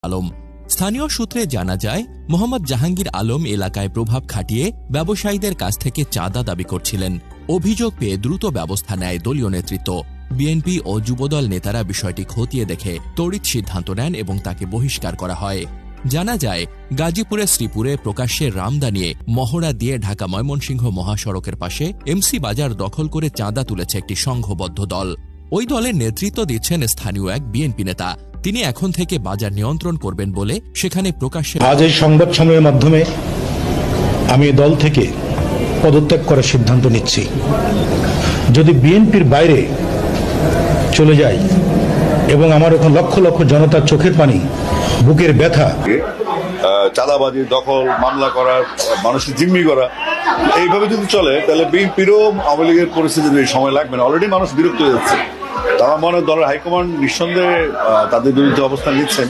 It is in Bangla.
আলম। স্থানীয় সূত্রে জানা যায়, মোহাম্মদ জাহাঙ্গীর আলম এলাকায় প্রভাব খাটিয়ে ব্যবসায়ীদের কাছ থেকে চাঁদা দাবি করছিলেন। অভিযোগ পেয়ে দ্রুত ব্যবস্থা নেয় দলীয় নেতৃত্ব। বিএনপি ও যুবদল নেতারা বিষয়টি খতিয়ে দেখে তড়িৎ সিদ্ধান্ত নেন এবং তাকে বহিষ্কার করা হয়। জানা যায়, গাজীপুরের শ্রীপুরে প্রকাশ্যে রামদা নিয়ে মহড়া দিয়ে ঢাকা ময়মনসিংহ মহাসড়কের পাশে এমসি বাজার দখল করে চাঁদা তুলেছে একটি সংঘবদ্ধ দল। ওই দলের নেতৃত্ব দিচ্ছেন স্থানীয় এক বিএনপি নেতা। তিনি এখন থেকে বাজার নিয়ন্ত্রণ করবেন বলে সেখানে প্রকাশ্যে আজ এই সংবাদ সম্মেলনের মাধ্যমে আমি দল থেকে পদত্যাগ করার সিদ্ধান্ত নিচ্ছি। যদি বিএনপির বাইরে চলে যাই এবং আমার এখন লক্ষ লক্ষ জনতার চোখের পানি, বুকের ব্যথা, চাঁদাবাজি, দখল, মামলা করা, মানুষকে জিম্মি করা, এইভাবে যদি চলে তাহলে বিএনপিরও আওয়ামী লীগের পরিস্থিতি সময় লাগবে না। অলরেডি মানুষ বিরক্ত হয়ে যাচ্ছে। তারা মনে দলের হাইকমান্ড নিঃসন্দেহে তাদের বিরুদ্ধে অবস্থান নিচ্ছেন।